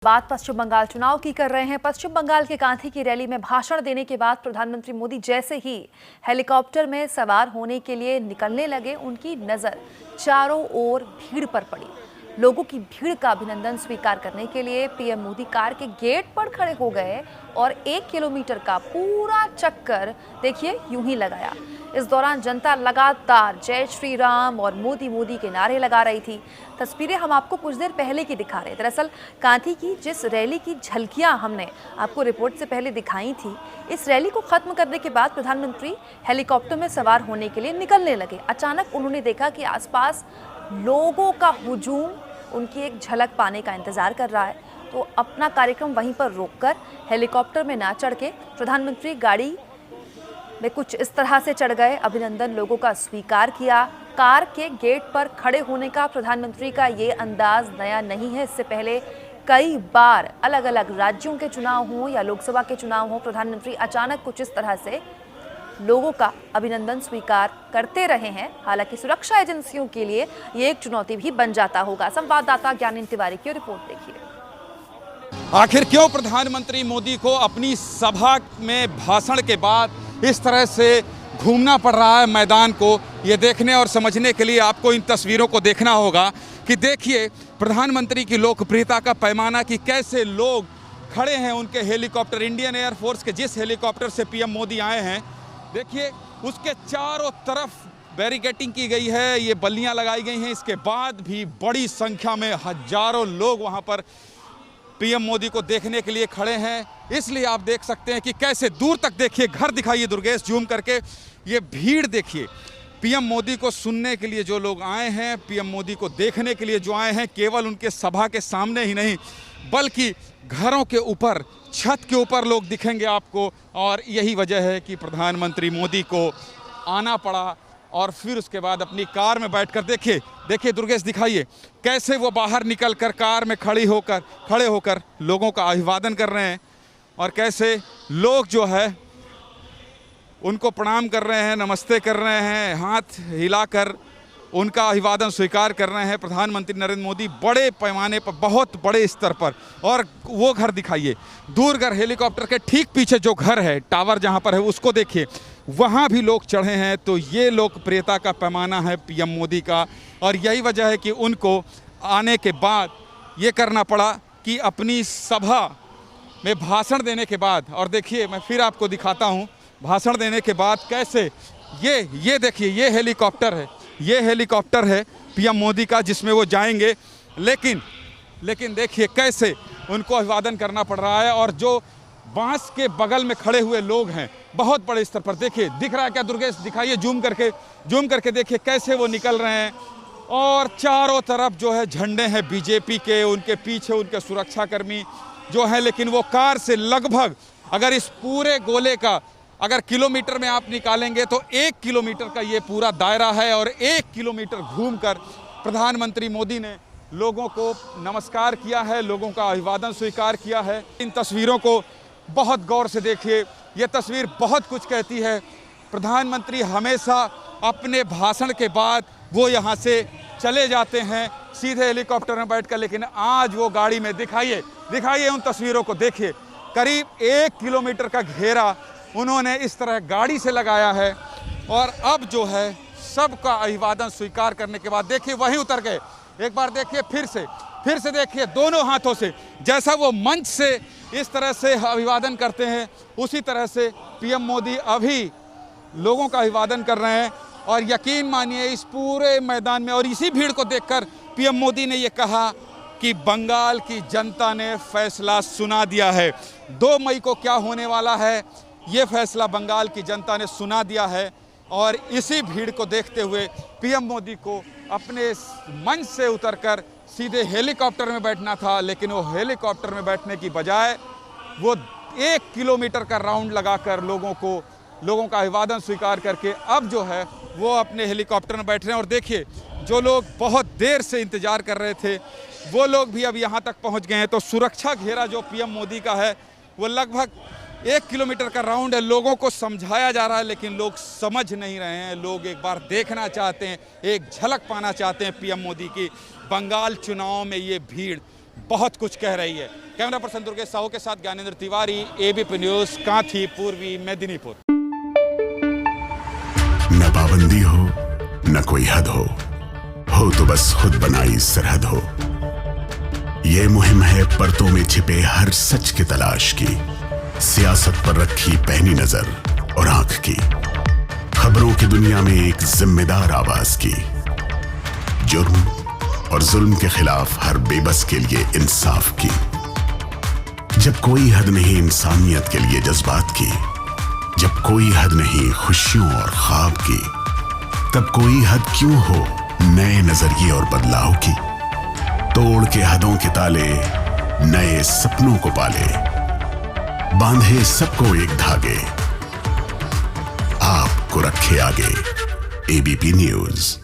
बात पश्चिम बंगाल चुनाव की कर रहे हैं। पश्चिम बंगाल के कांथी की रैली में भाषण देने के बाद प्रधानमंत्री मोदी जैसे ही हेलीकॉप्टर में सवार होने के लिए निकलने लगे, उनकी नजर चारों ओर भीड़ पर पड़ी। लोगों की भीड़ का अभिनंदन स्वीकार करने के लिए पीएम मोदी कार के गेट पर खड़े हो गए और 1 किलोमीटर का पूरा चक्कर देखिए यूं ही लगाया। इस दौरान जनता लगातार जय श्री राम और मोदी मोदी के नारे लगा रही थी। तस्वीरें हम आपको कुछ देर पहले की दिखा रहे। दरअसल कांथी की जिस रैली की झलकियां हमने आपको रिपोर्ट से पहले दिखाई थी, इस रैली को खत्म करने के बाद प्रधानमंत्री हेलीकॉप्टर में सवार होने के लिए निकलने लगे। अचानक उन्होंने देखा कि आसपास लोगों का हुजूम उनकी एक झलक पाने का इंतजार कर रहा है, तो अपना कार्यक्रम वहीं पर रोककर हेलीकॉप्टर में ना चढ़ के प्रधानमंत्री गाड़ी में कुछ इस तरह से चढ़ गए। अभिनंदन लोगों का स्वीकार किया। कार के गेट पर खड़े होने का प्रधानमंत्री का ये अंदाज नया नहीं है। इससे पहले कई बार अलग अलग राज्यों के चुनाव हों या लोकसभा के चुनाव हों, प्रधानमंत्री अचानक कुछ इस तरह से लोगों का अभिनंदन स्वीकार करते रहे हैं। हालांकि सुरक्षा एजेंसियों के लिए ये एक चुनौती भी बन जाता होगा। संवाददाता ज्ञानेंद्र तिवारी की रिपोर्ट देखिए। आखिर क्यों प्रधानमंत्री मोदी को अपनी सभा में भाषण के बाद इस तरह से घूमना पड़ रहा है मैदान को, ये देखने और समझने के लिए आपको इन तस्वीरों को देखना होगा कि देखिए प्रधानमंत्री की लोकप्रियता का पैमाना कि कैसे लोग खड़े हैं उनके हेलीकॉप्टर, इंडियन एयरफोर्स के जिस हेलीकॉप्टर से पीएम मोदी आए हैं, देखिए उसके चारों तरफ बैरिकेडिंग की गई है, ये बल्लियां लगाई गई हैं। इसके बाद भी बड़ी संख्या में हजारों लोग वहां पर पीएम मोदी को देखने के लिए खड़े हैं। इसलिए आप देख सकते हैं कि कैसे दूर तक देखिए, घर दिखाइए दुर्गेश जूम करके, ये भीड़ देखिए। पीएम मोदी को सुनने के लिए जो लोग आए हैं, पीएम मोदी को देखने के लिए जो आए हैं, केवल उनके सभा के सामने ही नहीं बल्कि घरों के ऊपर, छत के ऊपर लोग दिखेंगे आपको। और यही वजह है कि प्रधानमंत्री मोदी को आना पड़ा और फिर उसके बाद अपनी कार में बैठकर देखिए दुर्गेश दिखाइए कैसे वो बाहर निकलकर कार में खड़े होकर लोगों का अभिवादन कर रहे हैं और कैसे लोग जो है उनको प्रणाम कर रहे हैं, नमस्ते कर रहे हैं, हाथ हिलाकर उनका अभिवादन स्वीकार कर रहे हैं। प्रधानमंत्री नरेंद्र मोदी बड़े पैमाने पर, बहुत बड़े स्तर पर। और वो घर दिखाइए, दूरगर हेलीकॉप्टर के ठीक पीछे जो घर है, टावर जहां पर है, उसको देखिए, वहां भी लोग चढ़े हैं। तो ये लोकप्रियता का पैमाना है पीएम मोदी का। और यही वजह है कि उनको आने के बाद ये करना पड़ा कि अपनी सभा में भाषण देने के बाद, और देखिए मैं फिर आपको दिखाता हूँ, भाषण देने के बाद कैसे ये देखिए, ये हेलीकॉप्टर है पीएम मोदी का जिसमें वो जाएंगे। लेकिन देखिए कैसे उनको अभिवादन करना पड़ रहा है। और जो बांस के बगल में खड़े हुए लोग हैं बहुत बड़े स्तर पर, देखिए दिख रहा है क्या दुर्गेश, दिखाइए जूम करके देखिए कैसे वो निकल रहे हैं। और चारों तरफ जो है झंडे हैं बीजेपी के, उनके पीछे उनके सुरक्षाकर्मी जो हैं। लेकिन वो कार से लगभग, अगर इस पूरे गोले का अगर किलोमीटर में आप निकालेंगे तो 1 किलोमीटर का ये पूरा दायरा है। और 1 किलोमीटर घूमकर प्रधानमंत्री मोदी ने लोगों को नमस्कार किया है, लोगों का अभिवादन स्वीकार किया है। इन तस्वीरों को बहुत गौर से देखिए, ये तस्वीर बहुत कुछ कहती है। प्रधानमंत्री हमेशा अपने भाषण के बाद वो यहाँ से चले जाते हैं सीधे हेलीकॉप्टर में बैठकर, लेकिन आज वो गाड़ी में दिखाइए उन तस्वीरों को देखिए, करीब 1 किलोमीटर का घेरा उन्होंने इस तरह गाड़ी से लगाया है। और अब जो है सबका अभिवादन स्वीकार करने के बाद देखिए वहीं उतर गए। एक बार देखिए फिर से देखिए, दोनों हाथों से, जैसा वो मंच से इस तरह से अभिवादन करते हैं, उसी तरह से पीएम मोदी अभी लोगों का अभिवादन कर रहे हैं। और यकीन मानिए इस पूरे मैदान में, और इसी भीड़ को देखकर पीएम मोदी ने ये कहा कि बंगाल की जनता ने फैसला सुना दिया है। 2 मई को क्या होने वाला है, ये फैसला बंगाल की जनता ने सुना दिया है। और इसी भीड़ को देखते हुए पीएम मोदी को अपने मंच से उतरकर सीधे हेलीकॉप्टर में बैठना था, लेकिन वो हेलीकॉप्टर में बैठने की बजाय वो 1 किलोमीटर का राउंड लगाकर लोगों का अभिवादन स्वीकार करके अब जो है वो अपने हेलीकॉप्टर में बैठ रहे हैं। और देखिए जो लोग बहुत देर से इंतजार कर रहे थे वो लोग भी अब यहाँ तक पहुँच गए हैं। तो सुरक्षा घेरा जो पीएम मोदी का है वो लगभग 1 किलोमीटर का राउंड है। लोगों को समझाया जा रहा है लेकिन लोग समझ नहीं रहे हैं। लोग एक बार देखना चाहते हैं, एक झलक पाना चाहते हैं पीएम मोदी की। बंगाल चुनाव में ये भीड़ बहुत कुछ कह रही है। कैमरा पर्सन दुर्गेश साहू के साथ ज्ञानेंद्र तिवारी, एबीपी न्यूज़, कांथी पूर्वी मेदिनीपुर। न पाबंदी हो न कोई हद हो तो बस खुद बनाई सरहद हो। ये मुहिम है परतों में छिपे हर सच की तलाश की, सियासत पर रखी पैनी नजर और आंख की, खबरों की दुनिया में एक जिम्मेदार आवाज की, जुर्म और जुल्म के खिलाफ हर बेबस के लिए इंसाफ की। जब कोई हद नहीं इंसानियत के लिए जज्बात की, जब कोई हद नहीं खुशियों और ख्वाब की, तब कोई हद क्यों हो नए नजरिए और बदलाव की। तोड़ के हदों के ताले नए सपनों को पाले, बांधे सबको एक धागे, आपको रखे आगे एबीपी न्यूज़।